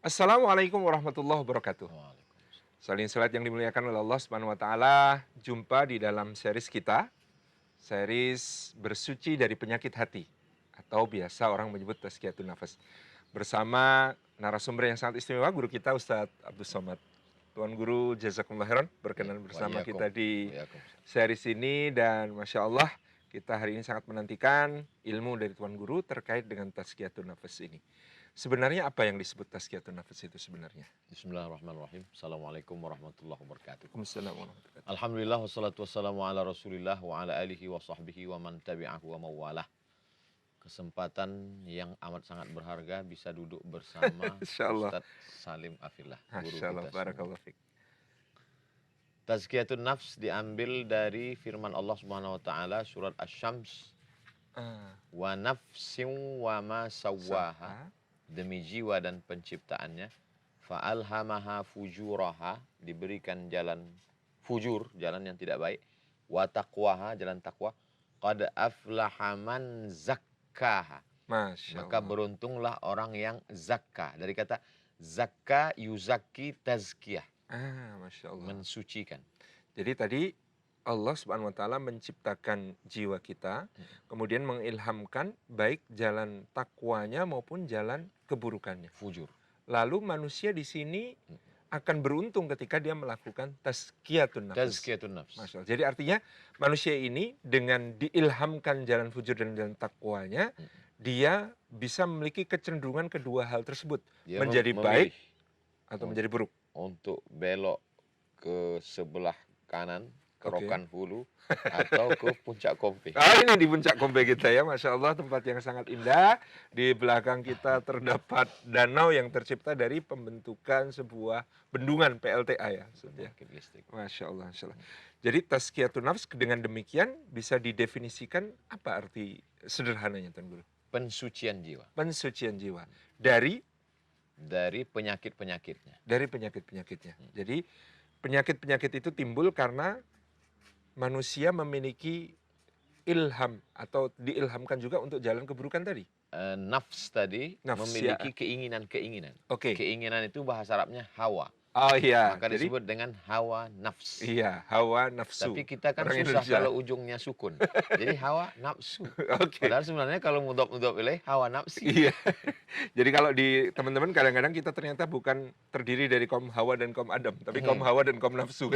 Assalamualaikum warahmatullahi wabarakatuh. Waalaikumsalam. Saling salat yang dimuliakan oleh Allah Subhanahu wa taala. Jumpa di dalam series kita, series bersuci dari penyakit hati atau biasa orang menyebut tazkiyatun nafas. Bersama narasumber yang sangat istimewa, guru kita Ustadz Abdul Somad. Tuan Guru jazakumullah khairan Ya, berkenan wa bersama iyyakum. kita di Wa iyyakum. series ini dan Masya Allah kita hari ini sangat menantikan ilmu dari Tuan Guru terkait dengan tazkiyatun nafas ini. Sebenarnya apa yang disebut tazkiyatun nafas itu sebenarnya? Bismillahirrahmanirrahim. Assalamualaikum warahmatullahi wabarakatuh. Waalaikumsalam warahmatullahi wabarakatuh. Alhamdulillah wassalatu wassalamu ala Rasulillah wa ala alihi wa sahbihi wa man tabi'ahu wa mawalah. Kesempatan yang amat sangat berharga bisa duduk bersama Insyaallah. Ustadz Salim Afillah, guru Masya Allah, kita semua. barakallahu fiik. Tazkiyatun nafs diambil dari firman Allah Subhanahu wa taala surat Asy-Syams, wa nafsin wa ma sawwaha, demi jiwa dan penciptaannya, fa'alhamaha fujuraha, diberikan jalan fujur, jalan yang tidak baik, wa taqwaha, jalan takwa, qad aflaha man zakkaha, Masya maka Allah. beruntunglah orang yang zakka, dari kata zakka yuzakki tazkiyah, Masya Allah. mensucikan. Jadi tadi Allah Subhanahu wa taala menciptakan jiwa kita, kemudian mengilhamkan baik jalan takwanya maupun jalan keburukannya. Fujur. Lalu manusia di sini akan beruntung ketika dia melakukan tazkiyatun nafs. Tazkiyatun nafs. Masya Allah. Jadi artinya manusia ini dengan diilhamkan jalan fujur dan jalan takwanya, dia bisa memiliki kecenderungan kedua hal tersebut, Dia menjadi baik atau menjadi buruk. untuk belok ke sebelah kanan, ke Oke. Rokan Hulu, atau ke Puncak Kompe. Ini di puncak Kombe kita ya, Masya Allah, tempat yang sangat indah. Di belakang kita terdapat danau yang tercipta dari pembentukan sebuah bendungan PLTA ya. Maksudnya. Pembangkit listrik. Masya Allah, Masya Allah. Jadi tazkiyatun nafs dengan demikian bisa didefinisikan apa arti sederhananya Tuan Guru? Pensucian jiwa Pensucian jiwa dari penyakit-penyakitnya. penyakit-penyakitnya. Jadi penyakit-penyakit itu timbul karena manusia memiliki ilham atau diilhamkan juga untuk jalan keburukan tadi. Nafs tadi Nafs, memiliki keinginan-keinginan. Oke. Keinginan itu bahasa Arabnya hawa. Oh iya. Maka Jadi disebut dengan hawa nafs. iya, hawa nafsu. Tapi kita kan Orang susah Indonesia. kalau ujungnya sukun. Jadi hawa nafsu. Oke. Padahal sebenarnya kalau mudhaf ilaih hawa nafsi. Iya. Jadi kalau di teman-teman kadang-kadang kita ternyata bukan terdiri dari kaum Hawa dan kaum Adam, tapi kaum Hawa dan kaum nafsu.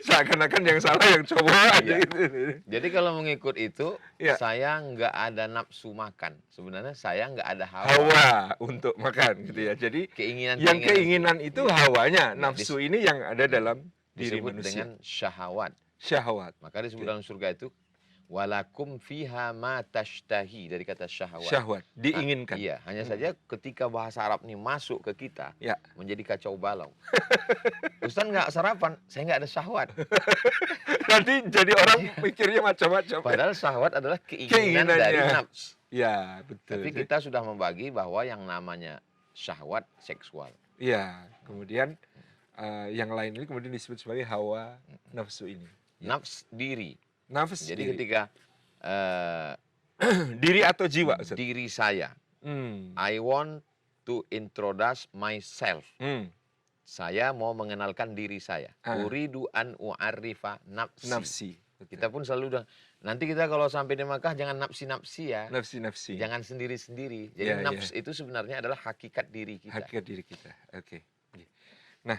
Seakan-akan yang salah yang cowok aja Iya. gitu. Jadi kalau mengikut itu, Iya. saya nggak ada nafsu makan. Sebenarnya saya nggak ada hawa. Hawa untuk makan gitu ya. Jadi yang keinginan itu hawanya, nafsu ini yang ada dalam diri disebut manusia. dengan syahwat. Syahwat. Maka disebut dalam surga itu walakum fiha ma tashtahi, dari kata syahwat. Syahwat, diinginkan. Iya, hanya saja ketika bahasa Arab ini masuk ke kita, Ya. menjadi kacau balau. Ustaz nggak sarapan, saya nggak ada syahwat. Nanti jadi orang mikirnya macam-macam. Padahal syahwat adalah keinginan dari Keinginannya. nafs. Ya, betul. Tapi kita sudah membagi bahwa yang namanya syahwat seksual. Iya, kemudian yang lain ini kemudian disebut sebagai hawa nafsu ini. Nafs diri. Nafs Jadi diri. ketika Diri atau jiwa, Ustaz? diri saya, I want to introduce myself. Saya mau mengenalkan diri saya. Uridu an u'arifa nafsi. Nafsi. Kita pun selalu udah, nanti kita kalau sampai di Makkah jangan nafsi-nafsi ya. Nafsi-nafsi. Jangan sendiri-sendiri. Jadi Ya, nafs itu sebenarnya adalah hakikat diri kita. Hakikat diri kita. Oke. Nah,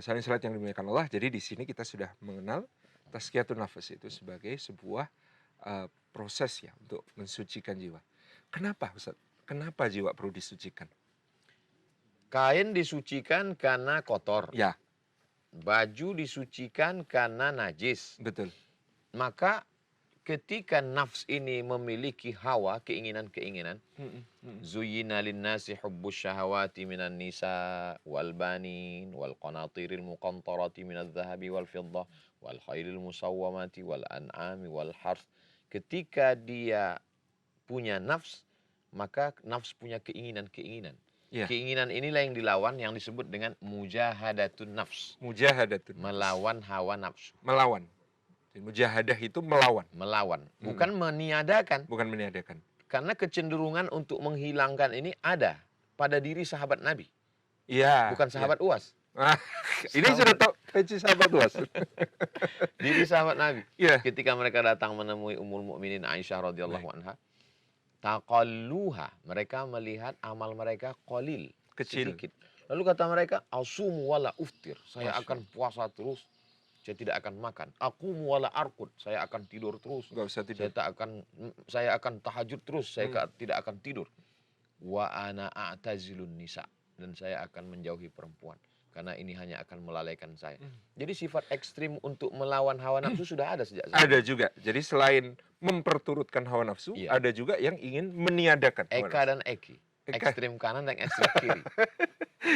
saling salat yang dimuliakan Allah. Jadi di sini kita sudah mengenal tazkiyatun nafs itu sebagai sebuah proses ya untuk mensucikan jiwa. Kenapa, Ustaz? Kenapa jiwa perlu disucikan? Kain disucikan karena kotor. Ya. Baju disucikan karena najis. Betul. Maka ketika nafs ini memiliki hawa, keinginan-keinginan, zuyyina linnasi hubbus syahawati minan nisa wal banin wal qanatiril muqantarati minadh dhahabi wal fiddah wal khairil musawwamati wal an'ami wal harth. Ketika dia punya nafs, maka nafs punya keinginan-keinginan. Ya. Keinginan inilah yang dilawan, yang disebut dengan mujahadatun nafs. Mujahadatun. Melawan hawa nafsu. Melawan. Mujahadah itu melawan. Melawan. Bukan meniadakan. Bukan meniadakan. Karena kecenderungan untuk menghilangkan ini ada. pada diri sahabat Nabi, Iya. bukan sahabat UAS. Ah, ini sudah tahu peci sahabat luas. Diri sahabat Nabi. Iya. Ketika mereka datang menemui Ummul Mukminin Aisyah radhiyallahu anha, taqalluha, mereka melihat amal mereka qalil, Kecil. sedikit. Lalu kata mereka, asumu wala uftir, saya Masya akan puasa terus, saya tidak akan makan. Aqumu wala arqud, saya akan tidur terus. Nggak usah tidur. Saya akan tahajud terus, tidak akan tidur. Wa ana a'tazilun nisa, dan saya akan menjauhi perempuan karena ini hanya akan melalaikan saya. Jadi sifat ekstrim untuk melawan hawa nafsu sudah ada sejak zaman. Ada juga. Jadi selain memperturutkan hawa nafsu, Iya. ada juga yang ingin meniadakan hawa Eka dan Eki, Eka. ekstrim kanan dan ekstrim kiri.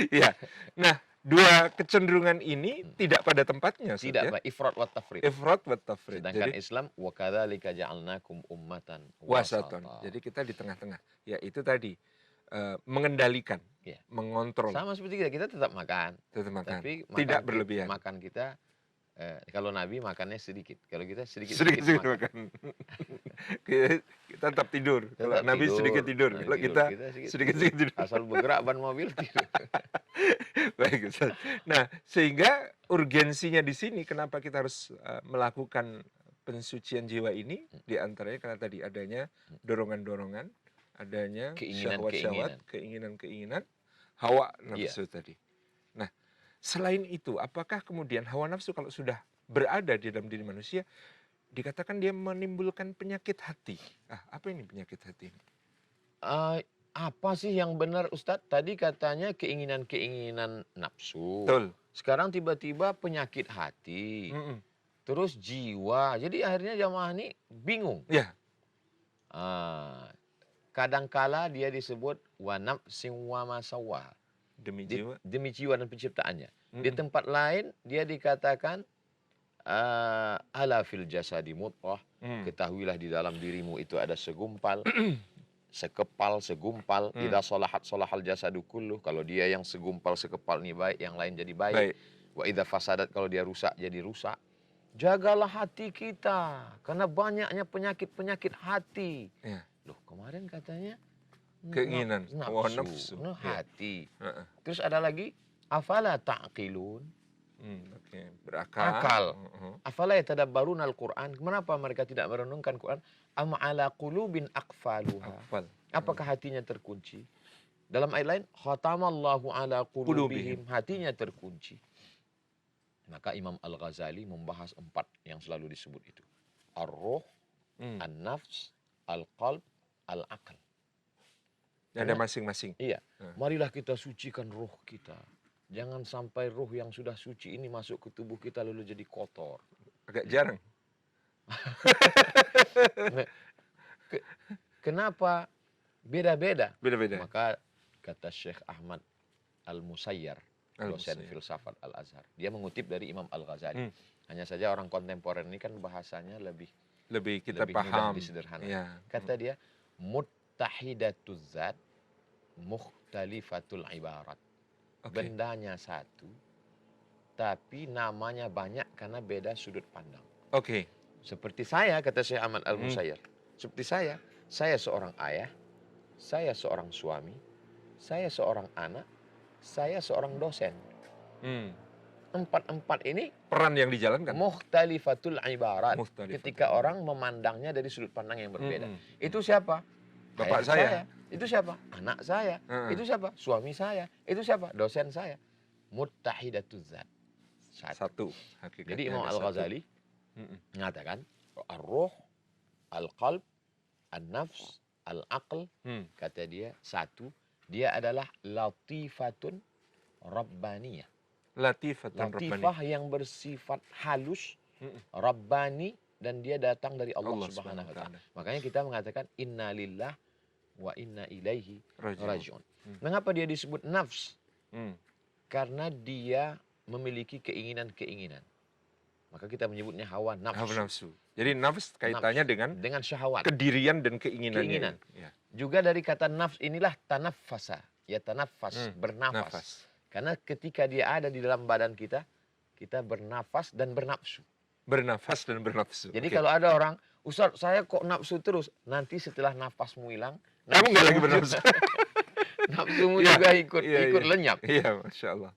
Iya. Nah, dua kecenderungan ini tidak pada tempatnya. Ustaz, Tidak, ya? Pak, ifrat wa tafrid. Ifrat wa tafrid. Sedangkan Jadi Islam wa kadzalika ja'alnakum ummatan wasaton. wasata. Jadi kita di tengah-tengah. Ya itu tadi mengendalikan, Iya. mengontrol, Sama seperti kita tetap makan, tetap makan. tapi Tidak makan berlebihan. makan kita kalau Nabi makannya sedikit, kalau kita sedikit Sedikit makan. makan. Kita tetap tidur. Kalau Tetap Nabi tidur. sedikit tidur. Nabi Kalau tidur. kita Kita sedikit tidur. Asal bergerak ban mobil tidur. Baik, Ustaz. Nah, sehingga urgensinya di sini kenapa kita harus melakukan pensucian jiwa ini, di antaranya karena tadi adanya dorongan-dorongan, adanya syahwat-syahwat, keinginan-keinginan, hawa nafsu tadi. Nah, selain itu, apakah kemudian hawa nafsu kalau sudah berada di dalam diri manusia, dikatakan dia menimbulkan penyakit hati? Apa ini penyakit hati? Apa sih yang benar Ustadz? Tadi katanya keinginan-keinginan nafsu. Betul. Sekarang tiba-tiba penyakit hati. Terus jiwa. Jadi akhirnya jamaah ini bingung. Ya. Kadangkala dia disebut wa nafsin wa ma sawwaha. Demi jiwa. Demi jiwa dan penciptaannya. Di tempat lain dia dikatakan ala fil jasadi mudghah. Ketahuilah di dalam dirimu itu ada segumpal, sekepal, segumpal. Idza salahat salahal jasadu kulluh. Kalau dia yang segumpal, sekepal ini baik, yang lain jadi baik. Wa idza fasadat, kalau dia rusak jadi rusak. Jagalah hati kita karena banyaknya penyakit-penyakit hati. Ya. Loh, kemarin katanya Keinginan, nafsu, nafsu. hati. Terus ada lagi afala ta'qilun. Berakal. Akal. Afala yatadabbaruna al-Qur'an. Kenapa mereka tidak merenungkan Quran? Am ala qulubin aqfaluha. Apakah hatinya terkunci? Dalam ayat lain, khatamallahu ala qulubihim. Hatinya terkunci. Maka Imam Al-Ghazali membahas 4 yang selalu disebut itu. Ar-ruh, an-nafs, al-qalb, al-aql. Ada masing-masing. Iya. Marilah kita sucikan roh kita. Jangan sampai roh yang sudah suci ini masuk ke tubuh kita lalu jadi kotor. Agak jarang. Kenapa? Beda-beda. Beda-beda. Maka kata Syekh Ahmad Al-Musayyar, dosen filsafat Al-Azhar. Dia mengutip dari Imam Al-Ghazali. Hanya saja orang kontemporer ini kan bahasanya lebih kita lebih paham. mudah disederhanakan. Ya. Kata dia, muttahidatuz zat, mukhtalifatul ibarat. Bendanya satu, tapi namanya banyak karena beda sudut pandang. Seperti saya, kata Syekh Ahmad Al-Musayyar. Seperti saya seorang ayah, saya seorang suami, saya seorang anak, saya seorang dosen. Empat ini peran yang dijalankan. Mukhtalifatul ibarat. Ketika orang memandangnya dari sudut pandang yang berbeda. Itu siapa? Bapak saya. Itu siapa? Anak saya. Itu siapa? Suami saya. Itu siapa? Dosen saya. Muttahidatuz zat. Satu. Jadi Imam Al-Ghazali mengatakan ar-ruh, al-qalb, an-nafs, al-aql, kata dia satu, dia adalah latifatun rabbaniyah. Latifah yang bersifat halus, rabbani, dan dia datang dari Allah Subhanahu wa taala. Makanya kita mengatakan inna lillah wa inna ilaihi rajiun. Mengapa dia disebut nafs? Karena dia memiliki keinginan-keinginan. Maka kita menyebutnya hawa nafsu. Jadi nafs kaitannya dengan syahwat, kedirian dan keinginan. Ya. Juga dari kata nafs inilah tanaffasa, ya tanaffas, bernafas. Karena ketika dia ada di dalam badan kita, kita bernafas dan bernafsu. Bernafas dan bernafsu. Jadi kalau ada orang, Ustaz, saya kok nafsu terus. Nanti setelah nafasmu hilang, Kamu nggak lagi Nafsumu bernafsu. juga, nafsumu Iya, juga ikut iya, ikut iya. lenyap. Iya, Masya Allah.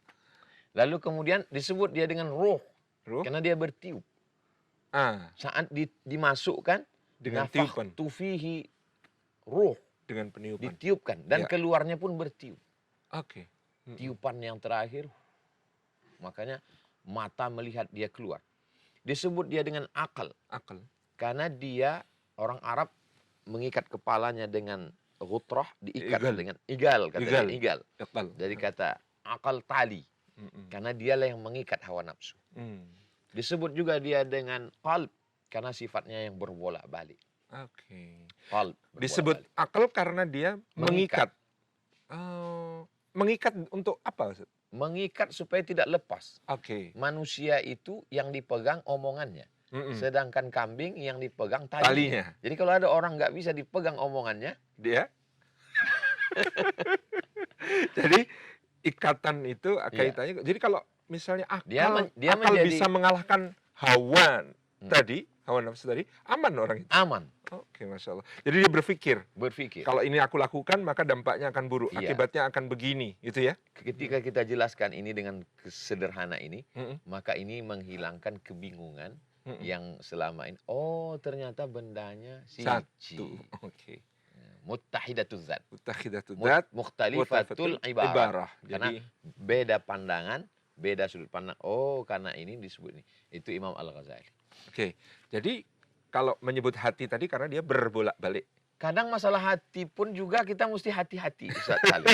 Lalu kemudian disebut dia dengan ruh, Ruh, karena dia bertiup. ah, Saat dimasukkan, dengan tiupan, nafakhtu fihi ruh, dengan peniupan. ditiupkan. Dan Ya, keluarnya pun bertiup. oke. Mm-mm. Tiupan yang terakhir, makanya mata melihat dia keluar. Disebut dia dengan akal, Akal. karena dia orang Arab mengikat kepalanya dengan ghutrah, diikat Igal. dengan igal, katanya Igal. igal. Akal. Dari kata akal tali, Mm-mm. karena dialah yang mengikat hawa nafsu. Mm. Disebut juga dia dengan qalb, karena sifatnya yang berbolak-balik. Oke. Qalb, Disebut berbolak-balik. akal karena dia Mengikat. mengikat. Oh, mengikat untuk apa, Ustaz? Mengikat supaya tidak lepas. Oke. Manusia itu yang dipegang omongannya. Mm-mm. Sedangkan kambing yang dipegang talinya. Talinya. Jadi kalau ada orang nggak bisa dipegang omongannya, Dia. Jadi ikatan itu iya, kaitannya. Jadi kalau misalnya dia akal menjadi bisa mengalahkan hawa Hmm. tadi, hawa nafsu tadi, aman orang itu. aman Oke, Masya Allah. Jadi dia berpikir, berpikir. kalau ini aku lakukan maka dampaknya akan buruk, Iya. akibatnya akan begini, gitu ya? Ketika kita jelaskan ini dengan sederhana ini, Mm-mm. maka ini menghilangkan kebingungan Mm-mm. yang selama ini. Oh, ternyata bendanya Satu. siji. Oke. Muttahidatuz zat. Mutakhidatud dzat, Mukhtalifatul ibarah. ibarah. Karena Jadi beda pandangan, beda sudut pandang. Oh, karena ini disebut ini. Itu Imam Al-Ghazali. oke. Jadi kalau menyebut hati tadi karena dia berbolak-balik. Kadang masalah hati pun juga kita mesti hati-hati, Ustaz Salim.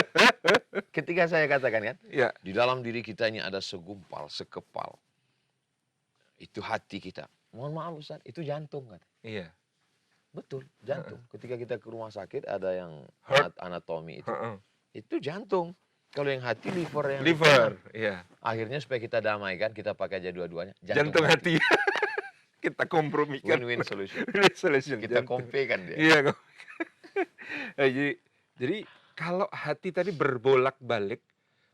Ketika saya katakan kan, Ya, di dalam diri kita ini ada segumpal, sekepal. Itu hati kita. Mohon maaf Ustaz, itu jantung kan. iya. Betul, jantung. Ketika kita ke rumah sakit ada yang Heart. anatomi Heeh. itu jantung. Kalau yang hati liver yang Liver, iya. akhirnya supaya kita damaikan, kita pakai aja dua-duanya. Jantung hati. Kita kompromikan. Win-win solution. Solution. Kita jantung. kompekan dia. Iya. Jadi kalau hati tadi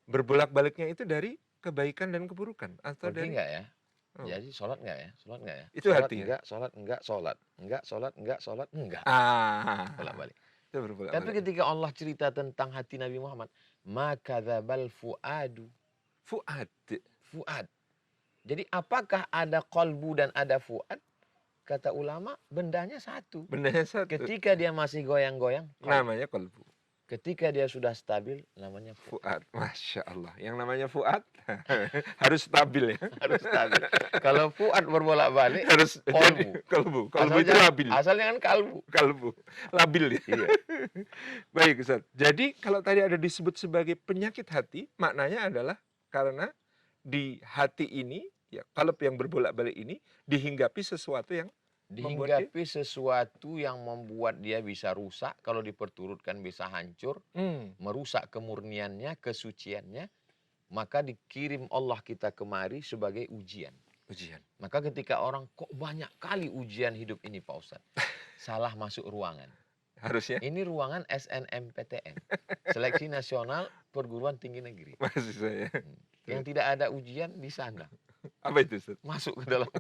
berbolak-baliknya itu dari kebaikan dan keburukan atau Pergi dari enggak ya? Oh. Jadi sholat enggak ya? Sholat enggak ya? Itu Sholat hati ya? enggak, sholat enggak, sholat. Enggak, sholat enggak, sholat enggak. Bolak-balik. Itu Tapi berbolak-balik. ketika Allah cerita tentang hati Nabi Muhammad, maka dzabal fuadu, Fuad. fuad. Jadi apakah ada kolbu dan ada fuad? Kata ulama, bendanya satu. Bendanya satu. Ketika dia masih goyang-goyang, qalb. Namanya kolbu. Ketika dia sudah stabil, namanya fuad. Fuad. Masya Allah. Yang namanya Fuad harus stabil ya. Harus stabil. Kalau fuad berbolak-balik, Harus kolbu. Kolbu. Kolbu itu Asalnya- labil. Asalnya kan kalbu. Kalbu. Labil ya. Iya. Baik Ustaz. Jadi kalau tadi ada disebut sebagai penyakit hati, maknanya adalah karena di hati ini, ya kalb yang berbolak-balik ini dihinggapi sesuatu yang Dihinggapi sesuatu yang membuat dia bisa rusak, kalau diperturutkan bisa hancur, merusak kemurniannya, kesuciannya, maka dikirim Allah kita kemari sebagai ujian. ujian. Maka ketika orang, kok banyak kali ujian hidup ini Pak Ustadz? Salah masuk ruangan. Harusnya Ini ruangan SNMPTN, Seleksi Nasional Perguruan Tinggi Negeri. maksud saya. Yang tidak ada ujian di sana. Apa itu Ustaz? Masuk ke dalam.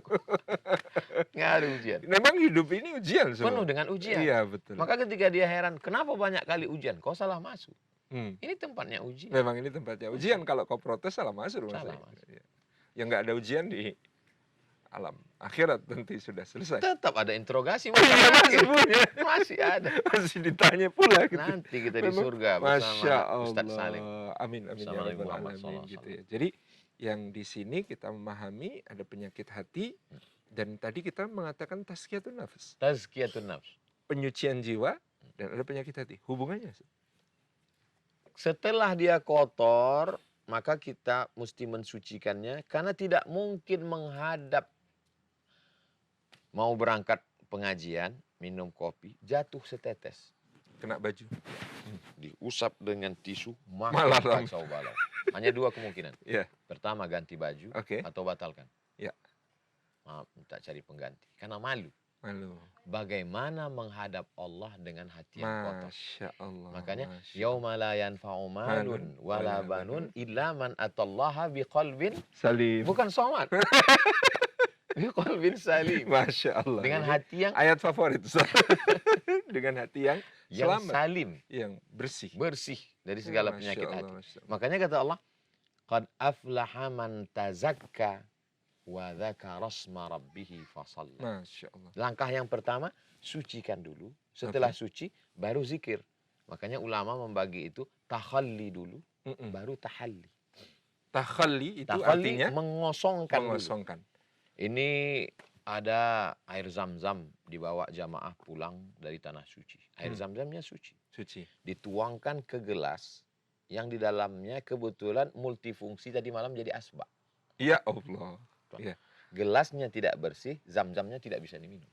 Nggak ada ujian. Memang hidup ini ujian semua. Penuh dengan ujian. Iya betul. Maka ketika dia heran, kenapa banyak kali ujian? Kau salah masuk. Hmm. Ini tempatnya ujian. Memang ini tempatnya ujian. Kalau kau protes salah masuk rumah Salah saya. masuk. Iya. Yang nggak ada ujian di alam akhirat nanti sudah selesai. Tetap ada interogasi. Iya, masih punya. Masih ada. Masih ditanya pula gitu. Nanti kita di Memang, surga Masya bersama Ustadz Allah. Salim. Amin amin ya Sama Nabi rabbal Muhammad alamin SAW. gitu ya. Jadi yang di sini kita memahami ada penyakit hati dan tadi kita mengatakan tazkiyatun nafs, Tazkiyatun nafs. penyucian jiwa dan ada penyakit hati. Hubungannya Setelah dia kotor, maka kita mesti mensucikannya karena tidak mungkin menghadap mau berangkat pengajian, minum kopi, jatuh setetes. kena baju. Diusap dengan tisu, Malah makan kacau balau. Hanya dua kemungkinan. Iya. Pertama ganti baju Oke. atau batalkan. Ya. Maaf, minta cari pengganti. Karena malu. Malu. Bagaimana menghadap Allah dengan hati yang kotor. Masya Allah. Makanya Masya Allah. yauma la yanfa'u malun wala banun illa man atallaha biqalbin Salim. bukan somat. Biqalbin salim. Masya Allah. Dengan Ini hati ayat favorit. Ustaz. Dengan hati yang yang selamat, salim, yang bersih. bersih dari segala Masya penyakit Allah, hati. Masya Allah. Makanya kata Allah, qad aflaha man tazakka wa dzakara asma rabbih fasalla. Masya Allah. Langkah yang pertama, sucikan dulu. Setelah suci, baru zikir. Makanya ulama membagi itu takhalli dulu, baru tahalli. Takhalli itu Takhalli artinya mengosongkan dulu. mengosongkan. Ini ada air zam-zam dibawa jamaah pulang dari tanah suci. Air zam-zamnya suci. Suci. Dituangkan ke gelas yang di dalamnya kebetulan multifungsi tadi malam jadi asbak. Ya Allah. Ya. Gelasnya tidak bersih, zam-zamnya tidak bisa diminum.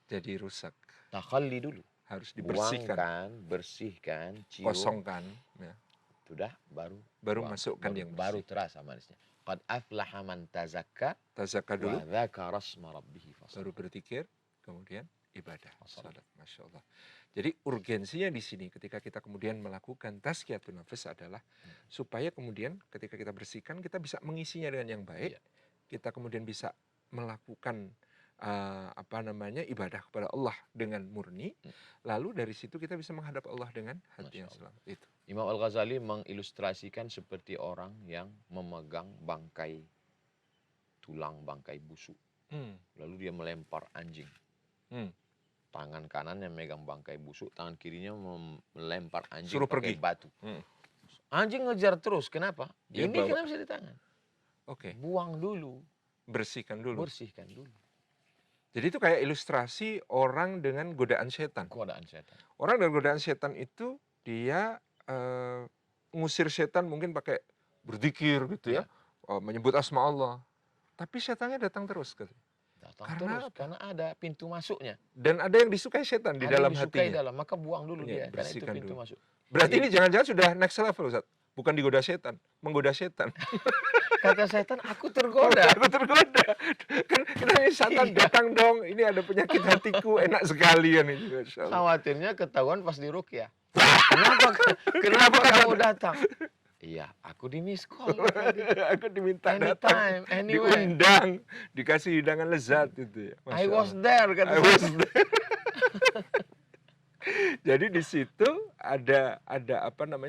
Jadi rusak. Takhalli dulu. Harus dibersihkan. Buangkan, bersihkan, cium. Kosongkan. Ya. Sudah, baru masukkan yang bersih. baru terasa manisnya. Qad aflaha man tazakka Tazakka dulu, wa dzakara asma rabbih fasalla. baru berpikir, kemudian ibadah, Salat. salat. Masya Allah. Jadi urgensinya di sini ketika kita kemudian melakukan tazkiyatun nafas adalah supaya kemudian ketika kita bersihkan kita bisa mengisinya dengan yang baik. Iya. Kita kemudian bisa melakukan ibadah kepada Allah dengan murni. Lalu dari situ kita bisa menghadap Allah dengan hati yang selamat. Itu. Imam Al-Ghazali mengilustrasikan seperti orang yang memegang bangkai tulang, bangkai busuk. Lalu dia melempar anjing. Tangan kanannya megang bangkai busuk, tangan kirinya melempar anjing Suruh pakai pergi. batu. Anjing ngejar terus, kenapa? Dia Ini bawa. kenapa bisa di tangan? Oke. Buang dulu, Bersihkan dulu. bersihkan dulu. Jadi itu kayak ilustrasi orang dengan godaan setan. Godaan setan. Orang dengan godaan setan itu dia ngusir setan mungkin pakai berzikir gitu ya, menyebut asma Allah. Tapi setannya datang terus. Datang Karena terus, karena ada pintu masuknya. Dan ada yang disukai setan di dalam disukai hatinya. dalam, maka buang dulu Iya, dia, karena itu bersihkan pintu dulu. masuk. Berarti ini jangan-jangan sudah next level, Ustaz. Bukan digoda setan, menggoda setan. Kata setan, aku tergoda. Aku tergoda. Kan kita ini setan datang dong, ini ada penyakit hatiku, enak sekali kan ini. Masya Allah. Khawatirnya ketahuan pas di ruqyah. Kenapa kamu datang? Iya, aku di miss call. Aku diminta datang, Anytime, anywhere. diundang, dikasih hidangan lezat itu ya. Masya I was Allah. there, kata I was setan. there. Jadi di situ ada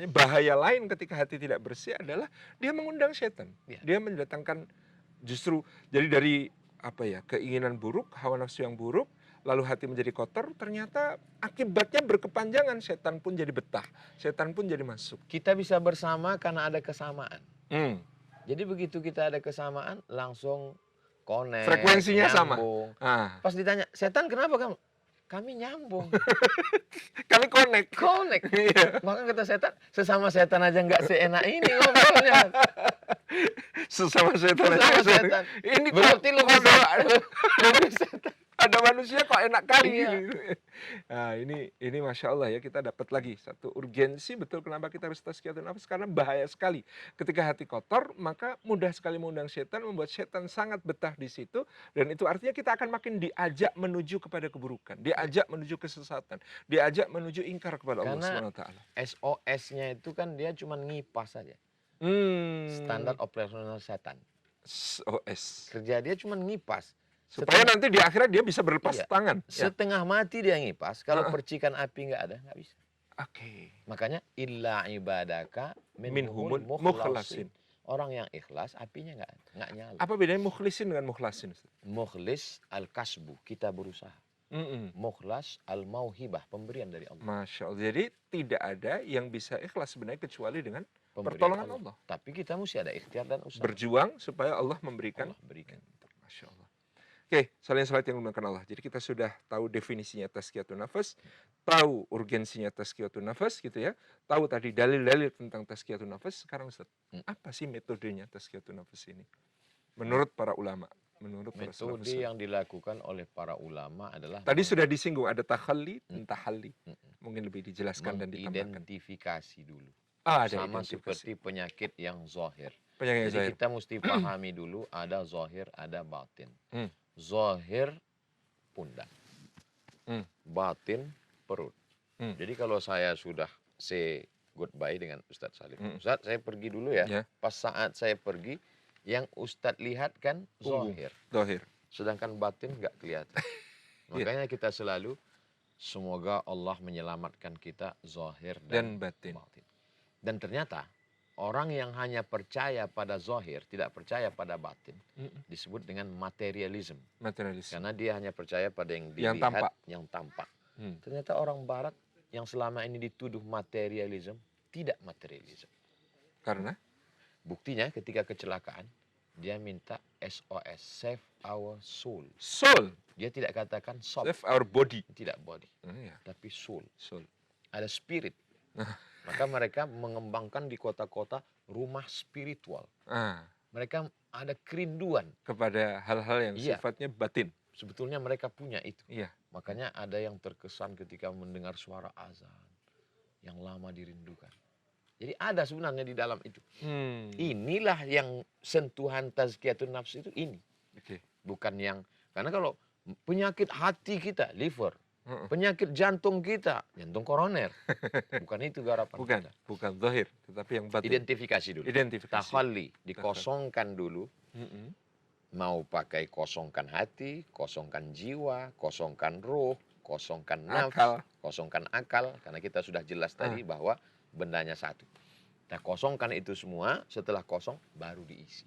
bahaya lain ketika hati tidak bersih adalah dia mengundang setan. Ya. Dia mendatangkan justru jadi dari keinginan buruk, hawa nafsu yang buruk, lalu hati menjadi kotor, ternyata akibatnya berkepanjangan, setan pun jadi betah, setan pun jadi masuk. Kita bisa bersama karena ada kesamaan. Jadi begitu kita ada kesamaan, langsung connect. Frekuensinya sama. Nyambung. Ah. Pas ditanya, setan kenapa kamu? Kami nyambung. Kami connect. Connect. Iya. Bahkan kata setan, sesama setan aja nggak seenak ini ngobrolnya. Sesama setan. Sesama setan. Ini Berarti lebih setan. ada manusia kok enak kali. Iya. Nah, ini Masya Allah ya, kita dapat lagi satu urgensi betul kenapa kita harus tazkiyatun nafas, karena bahaya sekali. Ketika hati kotor, maka mudah sekali mengundang setan, membuat setan sangat betah di situ, dan itu artinya kita akan makin diajak menuju kepada keburukan, diajak menuju kesesatan, diajak menuju ingkar kepada Allah Subhanahu wa taala. SOS-nya itu kan dia cuma ngipas saja. Standar operasional setan. SOS. Kerja dia cuma ngipas. Supaya nanti di akhirat dia bisa berlepas Iya. tangan. Ya. Setengah mati dia ngipas. Kalau percikan api nggak ada, nggak bisa. Oke. Makanya illa ibadaka Minhumul minhumul mukhlasin. mukhlasin. Orang yang ikhlas, apinya nggak nyala. Apa bedanya mukhlisin dengan mukhlasin? Mukhlis al-kasbu, kita berusaha. Mukhlas al-mauhibah, pemberian dari Allah. Masya Allah. Jadi tidak ada yang bisa ikhlas sebenarnya kecuali dengan Pemberian pertolongan Allah. Tapi kita mesti ada ikhtiar dan usaha. Berjuang supaya Allah memberikan. Allah berikan. Masya Allah. Oke, salin salat yang dimuliakan Allah. Jadi kita sudah tahu definisinya tazkiyatun nafas, tahu urgensinya tazkiyatun nafas gitu ya, tahu tadi dalil-dalil tentang tazkiyatun nafas. Sekarang Ustaz, apa sih metodenya tazkiyatun nafas ini? Menurut para ulama, menurut para salafus. Metode yang dilakukan oleh para ulama adalah Tadi sudah disinggung ada takhalli, tahalli. Mungkin lebih dijelaskan dan ditambahkan. mengidentifikasi dulu. Ada Sama identifikasi. seperti penyakit yang zahir. Penyakit Jadi zahir. kita mesti pahami dulu ada zahir, ada batin. Hmm. Zahir pundak, batin perut. Jadi kalau saya sudah say goodbye dengan Ustadz Salim, Ustadz saya pergi dulu ya. Ya. Pas saat saya pergi, yang Ustadz lihat kan Punggung. zahir. Zahir. sedangkan batin nggak kelihatan. Makanya kita selalu semoga Allah menyelamatkan kita zahir Dan dan batin. batin. Dan ternyata orang yang hanya percaya pada zahir, tidak percaya pada batin, disebut dengan materialism. Materialisme. Karena dia hanya percaya pada yang Yang dilihat, tampak. yang tampak. Hmm. Ternyata orang barat yang selama ini dituduh materialism, tidak materialism. Karena Buktinya ketika kecelakaan, dia minta SOS, save our soul. soul, Dia tidak katakan soul, save our body. tidak body, Ya, tapi soul. soul. Ada spirit. Maka mereka mengembangkan di kota-kota rumah spiritual. Ah, Mereka ada kerinduan. kepada hal-hal yang Iya. sifatnya batin. Sebetulnya mereka punya itu. Iya. Makanya ada yang terkesan ketika mendengar suara azan yang lama dirindukan. Jadi ada sebenarnya di dalam itu. Inilah yang sentuhan tazkiyatun nafs itu ini. Oke. Bukan yang, karena kalau penyakit hati kita, liver, Heeh. penyakit jantung kita, jantung koroner. Bukan itu garapan Bukan, kita. bukan zahir, tetapi yang batin. Identifikasi dulu. Identifikasi. Takhalli, dikosongkan dulu. Mm-mm. Mau pakai kosongkan hati, kosongkan jiwa, kosongkan ruh, kosongkan nafs, Akal. kosongkan akal. Karena kita sudah jelas tadi bahwa bendanya satu. Nah, kosongkan itu semua, setelah kosong baru diisi.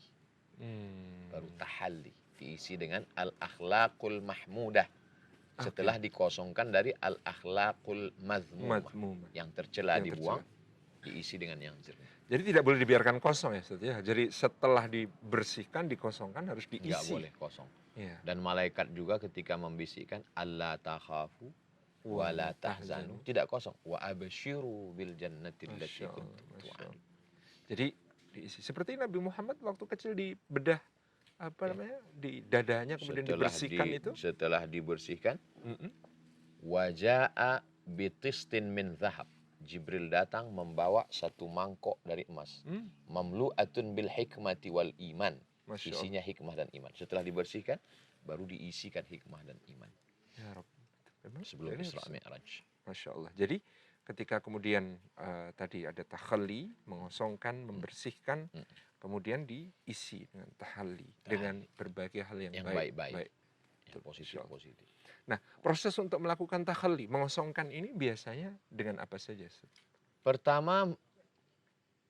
Baru tahalli, diisi dengan al-akhlaqul mahmudah. Setelah dikosongkan dari al-akhlaqul mazmumah. Mazmumah. Yang tercela Yang dibuang, diisi dengan yang jernih. Jadi tidak boleh dibiarkan kosong ya, Ustaz, ya. Jadi setelah dibersihkan, dikosongkan harus diisi. Nggak boleh kosong. Iya. Dan malaikat juga ketika membisikkan alla takhafu wa la tahzanu, tidak kosong. Wa absyiru bil jannati allati Masya Allah, kuntum Masya tu'adun. Allah. Jadi diisi. Seperti Nabi Muhammad waktu kecil dibedah namanya di dadanya kemudian dibersihkan itu. Setelah dibersihkan, Mm-mm. waja'a bitistin min zahab. Jibril datang membawa satu mangkok dari emas. Mamlu'atun bil hikmati wal iman. Masya Allah. Isinya hikmah dan iman. Setelah dibersihkan, baru diisikan hikmah dan iman. Ya Rabb. Memang Sebelum ini Isra harus- Mi'raj. Masya Allah. Jadi ketika kemudian tadi ada takhalli, mengosongkan, membersihkan, kemudian diisi dengan tahalli, dengan berbagai hal yang baik. baik-baik. Betul, Yang Masya Allah. positif-positif. Nah, proses untuk melakukan takhalli, mengosongkan ini biasanya dengan apa saja, Ustaz? Pertama,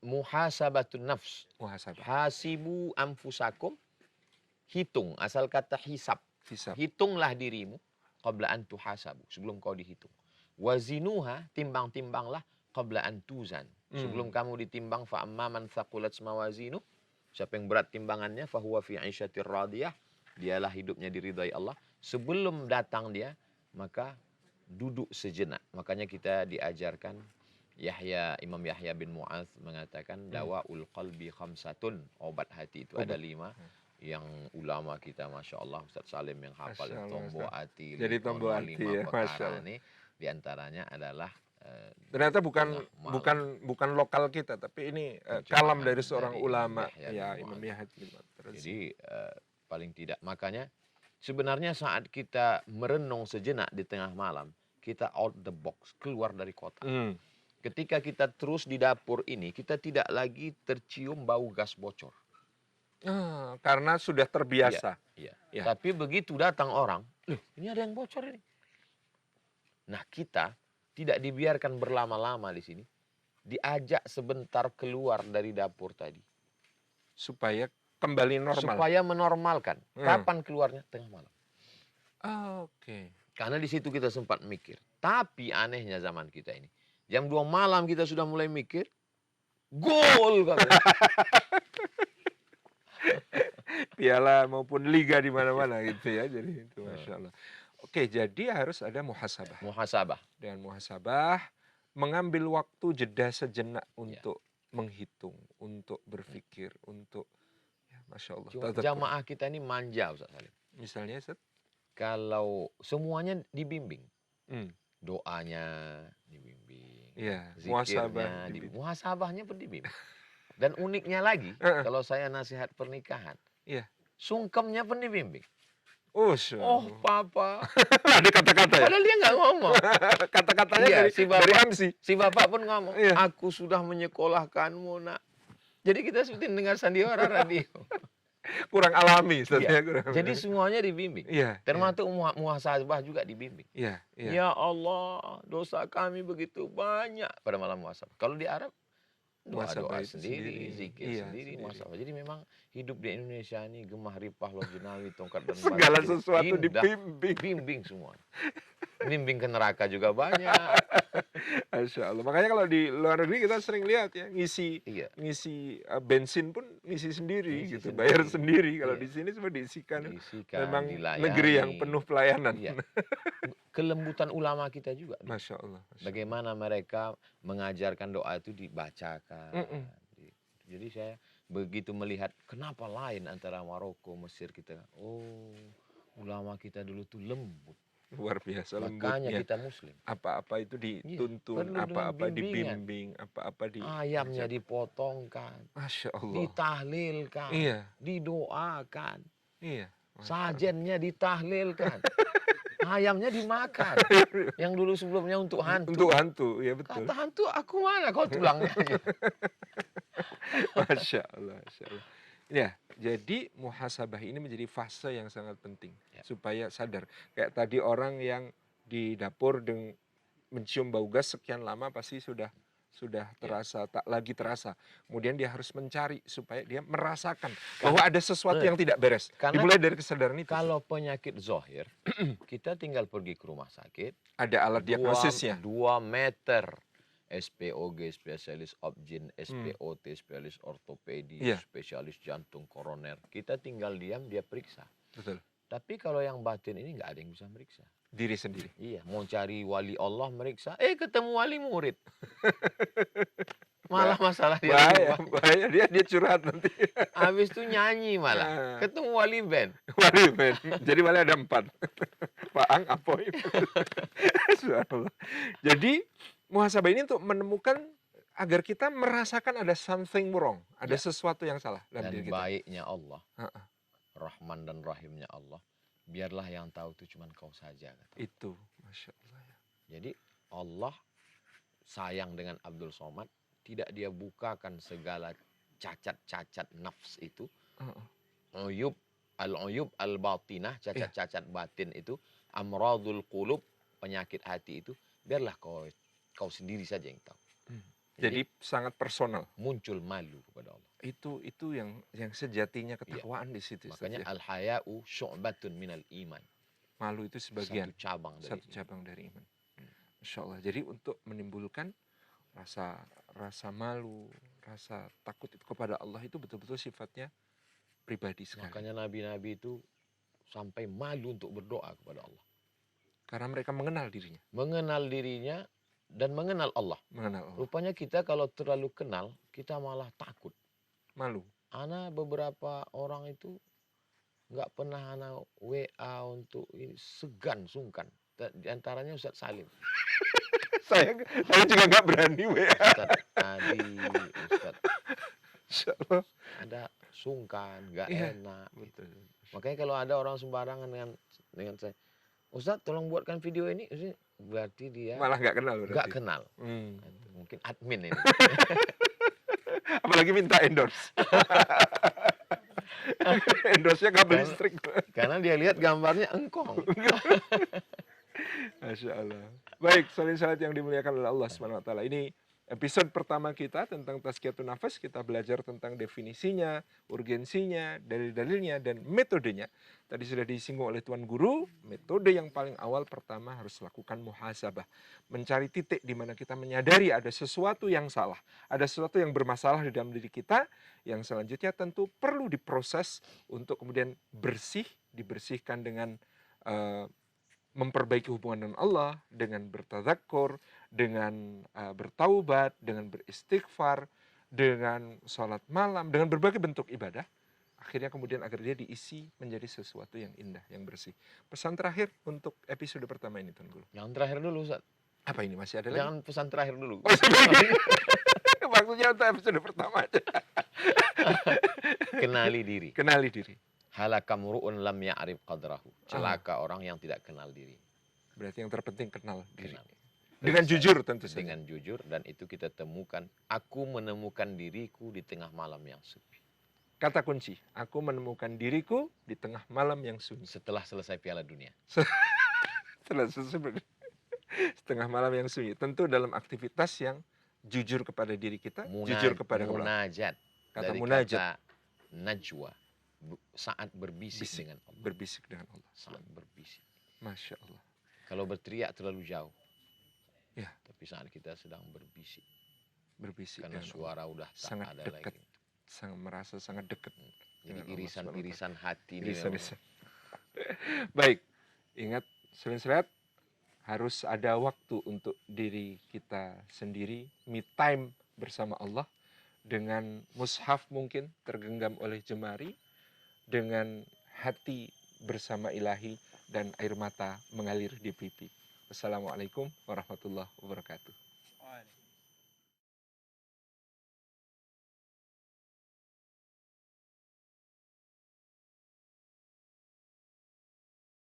muhasabatun nafs. Muhasabah, Hasibu anfusakum. Hitung, asal kata hisab. hisab. Hitunglah dirimu qabla an tuhasabu, sebelum kau dihitung. Wazinuha, timbang-timbanglah qabla an tuzan. Sebelum kamu ditimbang, fa amma man thaqulat mawazinu, siapa yang berat timbangannya, fa huwa fi 'isyatir radiyah, dialah hidupnya diridai Allah. Sebelum datang dia, maka duduk sejenak. Makanya kita diajarkan, Imam Yahya bin Mu'adz mengatakan dawaul qalbi khamsatun, obat hati itu ada 5. Yang ulama kita, Masya Allah, Ustaz Salim yang hafal Masya Allah, tombo Ustaz. hati, Jadi tombo hati ya, Masya perkara Allah. ini diantaranya adalah Ternyata bukan malam. bukan lokal kita, tapi ini kalam dari seorang ulama, ya Imam Yahya bin Mu'adz. Jadi paling tidak, makanya sebenarnya saat kita merenung sejenak di tengah malam, kita out the box, keluar dari kotak. Ketika kita terus di dapur ini, kita tidak lagi tercium bau gas bocor. Karena sudah terbiasa. Iya. Ya. Tapi begitu datang orang, loh, ini ada yang bocor ini. Nah, kita tidak dibiarkan berlama-lama di sini. Diajak sebentar keluar dari dapur tadi. Supaya kembali normal. Supaya menormalkan. Kapan keluarnya? Tengah malam. Oke. Karena di situ kita sempat mikir. Tapi anehnya zaman kita ini. Jam 2 malam kita sudah mulai mikir. Gol! Katanya. Piala maupun liga di mana-mana gitu ya. Jadi itu Masya Allah. Oke, jadi harus ada muhasabah. Muhasabah. Dan muhasabah mengambil waktu jeda sejenak untuk menghitung, untuk berpikir, untuk Masya Allah. Cuma jamaah kita ini manja, Ustaz Salim. Misalnya, Ustaz? Kalau semuanya dibimbing. Doanya dibimbing. Iya, Zikirnya dibimbing. Muhasabahnya pun dibimbing. Dan uniknya lagi, kalau saya nasihat pernikahan, sungkemnya pun dibimbing. Oh, papa. Ada kata-kata ya? Padahal dia nggak ngomong. Kata-katanya dari MC. Si bapak pun ngomong, aku sudah menyekolahkanmu, nak. Jadi kita seperti dengar sandiwara radio. Kurang alami Ustaz Iya. ya, kurang Jadi semuanya dibimbing. iya, iya, Termasuk muhasabah juga dibimbing. iya, iya. Ya Allah, dosa kami begitu banyak pada malam muhasabah. Kalau di Arab Muhasabah doa-doa itu sendiri, sendiri. zikir Iya, sendiri, sendiri. muhasabah. Jadi memang hidup di Indonesia ini gemah ripah loh jenawi tongkat dan batu Segala tidak sesuatu indah, dibimbing. bimbing semua. Bimbing ke neraka juga banyak. Masya Allah. Makanya kalau di luar negeri kita sering lihat ya, ngisi Iya, ngisi bensin pun ngisi sendiri ngisi gitu, bayar sendiri. sendiri. Kalau Iya, di sini semua diisikan. diisikan, Memang negeri yang dilayani. penuh pelayanan. Iya, kelembutan ulama kita juga. Masya Allah, Masya Allah. Bagaimana mereka mengajarkan doa itu dibacakan. Mm-mm. Jadi saya begitu melihat kenapa lain antara Maroko, Mesir kita. Oh, ulama kita dulu tuh lembut. Luar biasa Makanya lembutnya. kita muslim. Apa-apa itu Iya, dituntun, penuh dengan apa-apa bimbingan. dibimbing, apa-apa Ayamnya diajak. dipotongkan, Masya Allah. ditahlilkan, Iya, didoakan, iya. Masya Allah. sajennya ditahlilkan, ayamnya dimakan. Yang dulu sebelumnya untuk hantu. Untuk hantu, ya betul. Kata hantu, aku mana kau tulangnya aja. Masya Allah, Masya Allah. Ya, jadi muhasabah ini menjadi fase yang sangat penting Ya. supaya sadar. Kayak tadi orang yang di dapur mencium bau gas sekian lama pasti sudah terasa, tak lagi terasa. Kemudian dia harus mencari supaya dia merasakan bahwa ada sesuatu yang tidak beres. Karena Dimulai dari kesadaran itu. kalau penyakit zohir, kita tinggal pergi ke rumah sakit, Ada alat diagnosisnya. 2 meter. SPOG, spesialis obgyn, SPOT, spesialis ortopedi, Iya. spesialis jantung koroner. Kita tinggal diam, dia periksa. Betul. Tapi kalau yang batin ini nggak ada yang bisa meriksa. Diri sendiri. Iya, mau cari wali Allah meriksa, ketemu wali murid. Malah masalah dia lebih Bahaya, banyak. bahaya dia curhat nanti. Habis itu nyanyi malah, ketemu wali band. Wali men. Jadi malah ada 4. Faang, Apoy. Subhanallah. Jadi muhasabah ini untuk menemukan agar kita merasakan ada something wrong, ada Ya. sesuatu yang salah dalam Dan diri kita. baiknya Allah, Ha-ha. Rahman dan Rahimnya Allah, biarlah yang tahu itu cuma kau saja. Kata. Itu, Masya Allah. Jadi Allah sayang dengan Abdul Somad, tidak dia bukakan segala cacat-cacat nafs itu, Ha-ha. uyub al-batinah, cacat-cacat batin itu, amradul qulub, penyakit hati itu, biarlah kau sendiri saja yang tahu. Jadi sangat personal. Muncul malu kepada Allah. Itu yang sejatinya ketakwaan di situ. Makanya Ustaz, ya. al-haya'u syu'batun minal iman. Malu itu sebagian, Satu cabang dari satu cabang dari iman. Masya Allah. Jadi untuk menimbulkan rasa malu, rasa takut itu kepada Allah itu betul-betul sifatnya pribadi sekali. Makanya nabi-nabi itu sampai malu untuk berdoa kepada Allah. Karena mereka mengenal dirinya. Mengenal dirinya dan mengenal Allah. Mengenal Allah. Rupanya kita kalau terlalu kenal, kita malah takut. Malu. Ana beberapa orang itu nggak pernah ana WA untuk ini, segan, sungkan. Di antaranya Ustadz Salim. saya juga nggak berani WA. Ustadz Adi, Ustadz. Insya Allah. Ada sungkan, nggak Iya. enak. Betul. Makanya kalau ada orang sembarangan dengan saya, Ustadz tolong buatkan video ini, berarti dia Malah nggak kenal berarti. nggak kenal. Hmm. Mungkin admin ini. Apalagi minta endorse. Endorse-nya kabel Karena- listrik. Karena dia lihat gambarnya engkong. Masya Allah. Baik, salat yang dimuliakan oleh Allah Subhanahu Wa Taala. Ini episode pertama kita tentang Tazkiyatun Nafas. Kita belajar tentang definisinya, urgensinya, dalil-dalilnya, dan metodenya. Tadi sudah disinggung oleh Tuan Guru, metode yang paling awal pertama harus lakukan muhasabah. Mencari titik di mana kita menyadari ada sesuatu yang salah, ada sesuatu yang bermasalah di dalam diri kita, yang selanjutnya tentu perlu diproses untuk kemudian dibersihkan dengan memperbaiki hubungan dengan Allah, dengan bertadzakur, dengan bertaubat, dengan beristighfar, dengan sholat malam, dengan berbagai bentuk ibadah. Akhirnya kemudian agar dia diisi menjadi sesuatu yang indah, yang bersih. Pesan terakhir untuk episode pertama ini, Tuan Guru. Yang terakhir dulu, Ustaz. Apa ini? Masih ada lagi? Jangan pesan terakhir dulu. Oh, sebagai- Maksudnya untuk episode pertama aja. Kenali diri. Kenali diri. Halakamru'un lam ya'rif qadrahu. Celaka orang yang tidak kenal diri. Berarti yang terpenting kenal diri. Kenal. Dengan jujur tentu saja. Dengan jujur, dan itu kita temukan. Aku menemukan diriku di tengah malam yang sepi. Kata kunci, aku menemukan diriku di tengah malam yang sunyi. Setelah selesai Piala Dunia. Setengah malam yang sunyi. Tentu dalam aktivitas yang jujur kepada diri kita, jujur kepada Allah. Munajat. Kata Dari munajat, kata najwa. Saat berbisik bisik, dengan Allah. berbisik dengan Allah. Saat berbisik. Masya Allah. Kalau berteriak terlalu jauh. Ya. Tapi saat kita sedang berbisik. Berbisik Karena dengan suara udah tak sangat ada dekat. lagi. Sangat merasa sangat dekat. Jadi dengan Allah irisan-irisan hati ini memang Irisan-irisan. Baik, ingat sering-sering harus ada waktu untuk diri kita sendiri, me time bersama Allah, dengan mushaf mungkin tergenggam oleh jemari, dengan hati bersama ilahi, dan air mata mengalir di pipi. Wassalamualaikum warahmatullahi wabarakatuh.